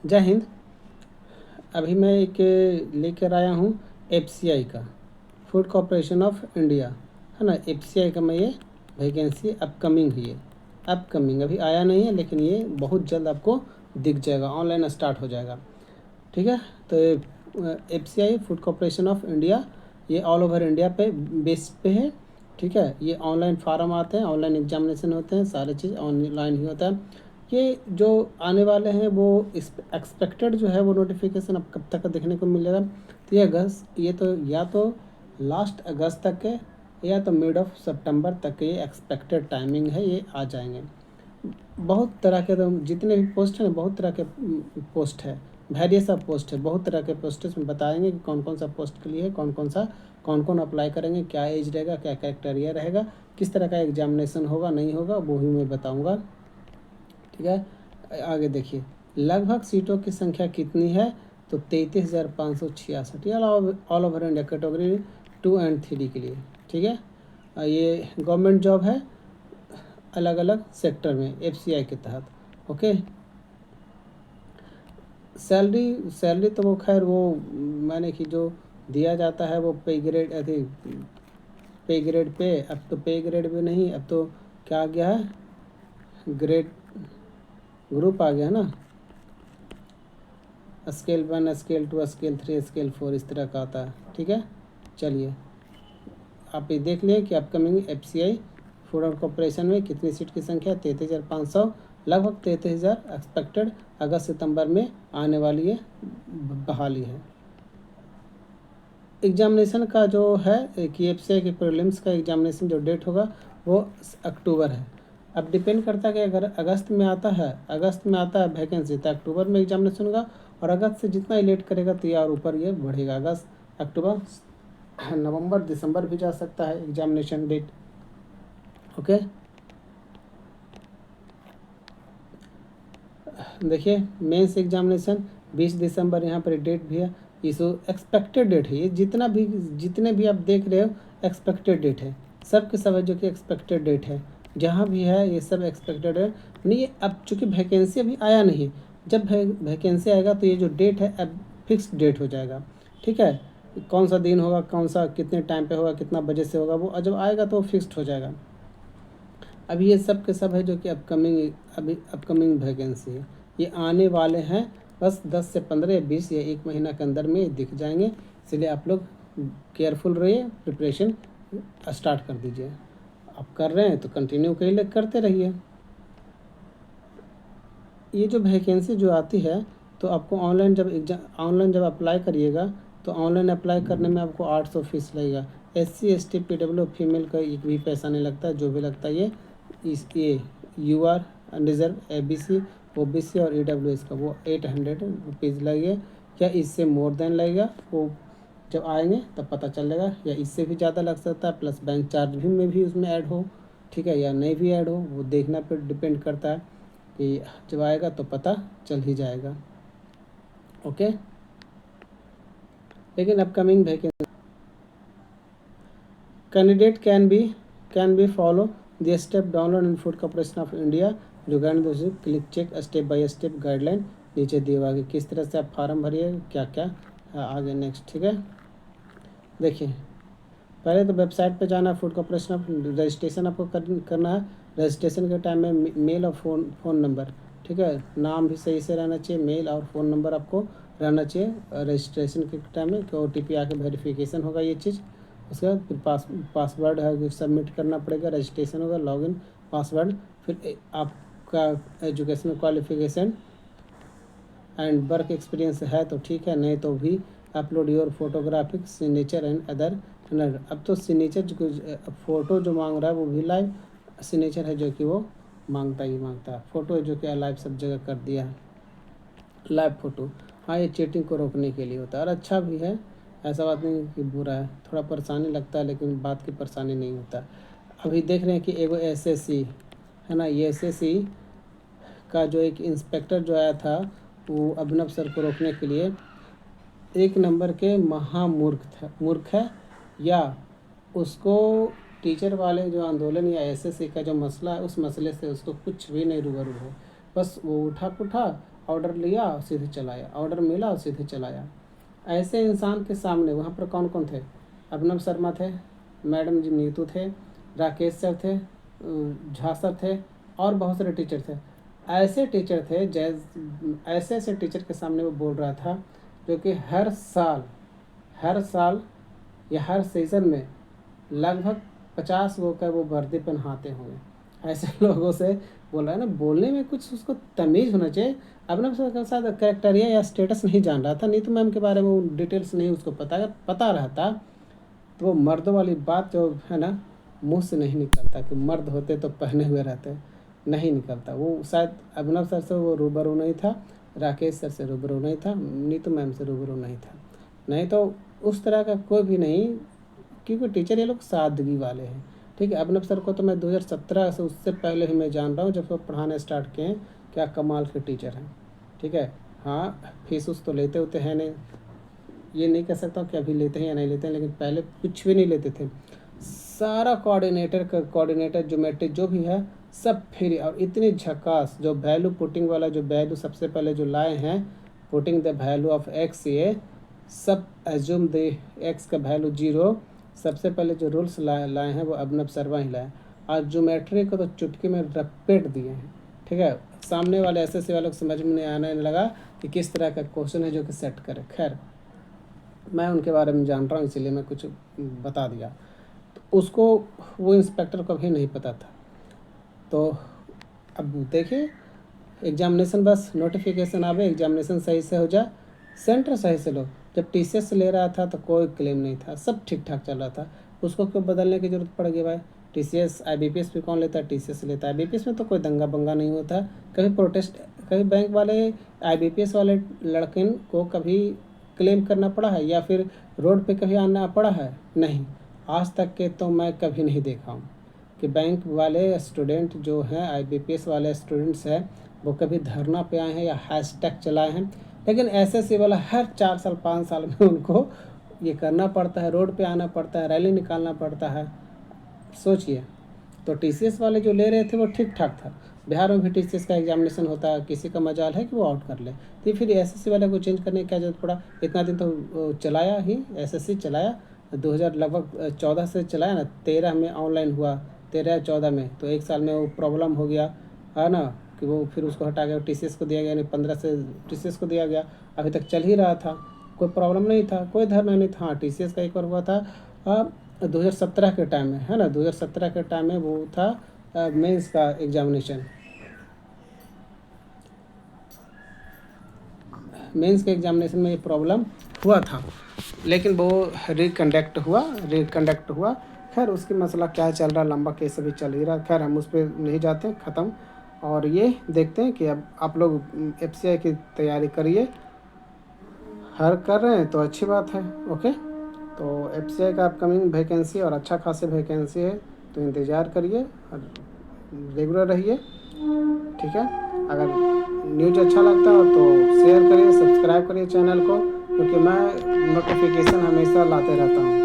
जय हिंद। अभी मैं एक लेकर आया हूँ एफसीआई का, फूड कॉरपोरेशन ऑफ इंडिया, है ना। एफसीआई का मैं ये वैकेंसी अपकमिंग है, ये अपकमिंग अभी आया नहीं है, लेकिन ये बहुत जल्द आपको दिख जाएगा, ऑनलाइन स्टार्ट हो जाएगा। ठीक है। तो FCI food corporation of India ये ऑल ओवर इंडिया पे बेस पे है। ठीक है। ये ऑनलाइन फार्म आते हैं, ऑनलाइन एग्जामिनेशन होते हैं, सारी चीज़ ऑनलाइन ही होता है। ये जो आने वाले हैं वो एक्सपेक्टेड जो है वो नोटिफिकेशन अब कब तक देखने को मिलेगा, तो ये तो या तो लास्ट अगस्त तक है या तो मिड ऑफ सितंबर तक ये एक्सपेक्टेड टाइमिंग है, ये आ जाएंगे। बहुत तरह के, तो जितने भी पोस्ट हैं बहुत तरह के पोस्ट है, वेरियस ऑफ पोस्ट है, बहुत तरह के पोस्ट इसमें बताएंगे कि कौन कौन सा पोस्ट के लिए है, कौन कौन अप्लाई करेंगे, क्या एज रहेगा, क्या क्राइटेरिया रहेगा, किस तरह का एग्जामिनेशन होगा नहीं होगा, वो भी मैं बताऊँगा। ठीक है। आगे देखिए, लगभग सीटों की संख्या कितनी है, तो 33,566, ये all over India category 2 and 3 के लिए। ठीक है। ये गवर्नमेंट जॉब है अलग अलग सेक्टर में एफसीआई के तहत। ओके। सैलरी सैलरी तो वो खैर वो मैंने कि जो दिया जाता है वो पे ग्रेड पे, अब तो पे ग्रेड भी नहीं, अब तो क्या आ गया है, ग्रेड ग्रुप आ गया है ना। स्केल 1, स्केल 2, स्केल 3, स्केल 4 इस तरह का आता है। ठीक है। चलिए आप ये देख लिए कि अपकमिंग एफसीआई फूड कॉरपोरेशन में कितनी सीट की संख्या, 33,500, लगभग 33,000 एक्सपेक्टेड अगस्त सितंबर में आने वाली है, बहाली है। एग्जामिनेशन का जो है कि एफसीआई के प्रीलिम्स का एग्जामिनेशन जो डेट होगा वो अक्टूबर है। अब डिपेंड करता है कि अगर अगस्त में आता है वैकेंसी, तो अक्टूबर में एग्जामिनेशन होगा, और अगस्त से जितना ही लेट करेगा तो और ऊपर ये बढ़ेगा, अगस्त, अक्टूबर, नवंबर, दिसंबर भी जा सकता है एग्जामिनेशन डेट। ओके। देखिए मेंस एग्जामिनेशन 20 दिसंबर यहाँ पर डेट भी है, इस एक्सपेक्टेड डेट है, ये जितने भी आप देख रहे हो एक्सपेक्टेड डेट है, सब के सब है जो कि एक्सपेक्टेड डेट है, जहाँ भी है ये सब एक्सपेक्टेड है। नहीं, अब चूँकि वैकेंसी अभी आया नहीं, जब वैकेंसी आएगा तो ये जो डेट है अब फिक्स डेट हो जाएगा। ठीक है। कौन सा दिन होगा, कौन सा कितने टाइम पे होगा, कितना बजे से होगा, वो जब आएगा तो फिक्स्ड हो जाएगा। अभी ये सब के सब है जो कि अपकमिंग वैकेंसी है, ये आने वाले हैं, बस 10 से 15 या 20 या 1 महीना के अंदर में दिख जाएंगे। इसलिए आप लोग केयरफुल रहिए, प्रिपरेशन स्टार्ट कर दीजिए। आप कर रहे हैं तो कंटिन्यू करते रहिए। ये जो वैकेंसी जो आती है, तो आपको ऑनलाइन जब अप्लाई करिएगा, तो ऑनलाइन अप्लाई करने में आपको 800 फीस लगेगा। SC ST PW फीमेल का एक भी पैसा नहीं लगता, जो भी लगता है ये UR अनरिजर्व ABC OBC और EWS का वो 800 रुपीज़ लगेगा, या इससे मोर देन लगेगा, वो जब आएंगे तब पता चलेगा, या इससे भी ज़्यादा लग सकता है, प्लस बैंक चार्ज भी में भी उसमें ऐड हो। ठीक है, या नहीं भी ऐड हो, वो देखना पर डिपेंड करता है, कि जब आएगा तो पता चल ही जाएगा। ओके। लेकिन upcoming vacancy candidate can be follow the step download in food corporation of India regarding दोस्तों, click check step by step guideline नीचे दिए हुआ है, किस तरह से आप फार्म भरिए, क्या क्या आगे नेक्स्ट। ठीक है। देखिए पहले तो वेबसाइट पे जाना, फूड कॉर्पोरेशन ऑफ रजिस्ट्रेशन आपको करना है। रजिस्ट्रेशन के टाइम में मेल और फ़ोन नंबर, ठीक है, नाम भी सही से रहना चाहिए, मेल और फ़ोन नंबर आपको रहना चाहिए रजिस्ट्रेशन के टाइम में, कि OTP आके वेरिफिकेशन होगा ये चीज़। उसके बाद फिर पासवर्ड है सबमिट करना पड़ेगा, रजिस्ट्रेशन होगा, लॉगिन पासवर्ड, फिर आपका educational qualification and work experience है तो ठीक है, नहीं तो भी upload your photographic signature and other. अब तो सिग्नेचर फ़ोटो जो मांग रहा है वो भी लाइव सिग्नेचर है, जो कि वो मांगता है। फ़ोटो जो कि लाइव सब जगह कर दिया है, लाइव फ़ोटो। हाँ, ये चीटिंग को रोकने के लिए होता है, और अच्छा भी है, ऐसा बात नहीं कि बुरा है, थोड़ा परेशानी लगता है लेकिन बात की परेशानी नहीं होता। अभी देख रहे हैं कि एगो SSC है ना, ये SSC का जो एक इंस्पेक्टर जो आया था, वो अभिनव सर को रोकने के लिए 1 नंबर के मूर्ख है, या उसको टीचर वाले जो आंदोलन या SSC का जो मसला है, उस मसले से उसको कुछ भी नहीं रूबरू है, बस वो उठा ऑर्डर लिया और सीधे चलाया, ऑर्डर मिला और सीधे चलाया। ऐसे इंसान के सामने वहाँ पर कौन कौन थे? अभिनव शर्मा थे, मैडम जी नीतू थे, राकेश सर थे, झा सर थे और बहुत सारे टीचर थे। ऐसे टीचर थे ऐसे ऐसे टीचर के सामने वो बोल रहा था जो कि हर साल या हर सीज़न में लगभग 50 लोग का वो वर्दी पहनाते होंगे। ऐसे लोगों से बोल रहा है ना, बोलने में कुछ उसको तमीज़ होना चाहिए। अभिनव सर के साथ कैरेक्टरिया या स्टेटस नहीं जान रहा था, नीतू मैम के बारे में वो डिटेल्स नहीं उसको पता रहता तो वो मर्दों वाली बात जो है ना मुंह से नहीं निकलता कि मर्द होते तो पहने हुए रहते, नहीं निकलता। वो शायद अभिनव सर से वो रूबरू नहीं था, राकेश सर से रूबरू नहीं था, नीतू मैम से रूबरू नहीं था, नहीं तो उस तरह का कोई भी नहीं, क्योंकि टीचर ये लोग सादगी वाले हैं। ठीक है, अभिनव सर को तो मैं 2017 से उससे पहले ही मैं जान रहा हूँ, जब वो पढ़ाने स्टार्ट किए हैं। क्या कमाल के टीचर हैं। ठीक है, हाँ फीस उस तो लेते होते हैं नहीं, ये नहीं कह सकता हूँ कि अभी लेते हैं या नहीं लेते हैं, लेकिन पहले कुछ भी नहीं लेते थे। सारा कोऑर्डिनेटर ज्योमेट्री जो भी है सब फ्री, और इतनी झकास जो वैल्यू पुटिंग वाला जो वैल्यू सबसे पहले जो लाए हैं, putting the value of x, ये सब एज्यूम द एक्स का वैल्यू 0, सबसे पहले जो रूल्स लाए हैं वो अभिनव शर्मा ही लाए। और ज्योमेट्री को तो चुटकी में रपेट दिए हैं। ठीक है, सामने वाले एसएससी वालों को समझ में नहीं आने लगा कि किस तरह का क्वेश्चन है जो कि सेट करे। खैर, मैं उनके बारे में जान रहा हूँ इसीलिए मैं कुछ बता दिया। तो उसको वो इंस्पेक्टर को भी नहीं पता था। तो अब देखिए, एग्जामिनेशन बस नोटिफिकेशन आवे, एग्जामिनेशन सही से हो जाए, सेंटर सही से लो। जब टीसीएस ले रहा था तो कोई क्लेम नहीं था, सब ठीक ठाक चल रहा था, उसको क्यों बदलने की ज़रूरत पड़ गई भाई? टीसीएस आईबीपीएस भी कौन लेता है? टीसीएस लेता है। आईबीपीएस में तो कोई दंगा बंगा नहीं होता, कभी प्रोटेस्ट, कभी बैंक वाले आईबीपीएस वाले लड़के को कभी क्लेम करना पड़ा है या फिर रोड पे कभी आना पड़ा है? नहीं, आज तक के तो मैं कभी नहीं देखा हूँ कि बैंक वाले स्टूडेंट जो हैं, आईबीपीएस वाले स्टूडेंट्स हैं, वो कभी धरना पे आए हैं या हैशटैग चलाए हैं। लेकिन एसएससी वाला हर 4 साल 5 साल में उनको ये करना पड़ता है, रोड पे आना पड़ता है, रैली निकालना पड़ता है। सोचिए, तो टीसीएस वाले जो ले रहे थे वो ठीक ठाक था। बिहार में भी टीसीएस का एग्जामिनेशन होता है, किसी का मजाल है कि वो आउट कर ले, तो फिर एसएससी वाले को चेंज करने की क्या जरूरत पड़ा? इतना दिन तो चलाया ही, एसएससी चलाया 2000 लगभग 14 से चलाया ना, 13 में ऑनलाइन हुआ, 13-14 में, तो 1 साल में वो प्रॉब्लम हो गया है ना, कि वो फिर उसको हटा गया, टीसीएस को दिया गया, यानी 15 से टीसीएस को दिया गया। अभी तक चल ही रहा था, कोई प्रॉब्लम नहीं था, कोई धरना नहीं था। हाँ, टीसीएस का एक बार हुआ था 2017 के टाइम में, है ना, 2017 के टाइम में वो था मेंस का एग्जामिनेशन, मेंस के एग्जामिनेशन में ये प्रॉब्लम हुआ था, लेकिन वो रिकंडक्ट हुआ। खैर, उसकी मसला क्या चल रहा, लंबा केस अभी चल ही रहा। खैर, हम उस पर नहीं जाते, ख़त्म। और ये देखते हैं कि अब आप लोग एफसीआई की तैयारी करिए, हर कर रहे हैं तो अच्छी बात है। ओके, तो एफसीआई का अपकमिंग वैकेंसी और अच्छा खासी वैकेंसी है, तो इंतज़ार करिए और रेगुलर रहिए। ठीक है, अगर न्यूज अच्छा लगता हो तो शेयर करिए, सब्सक्राइब करिए चैनल को, क्योंकि मैं नोटिफिकेशन हमेशा लाते रहता हूँ।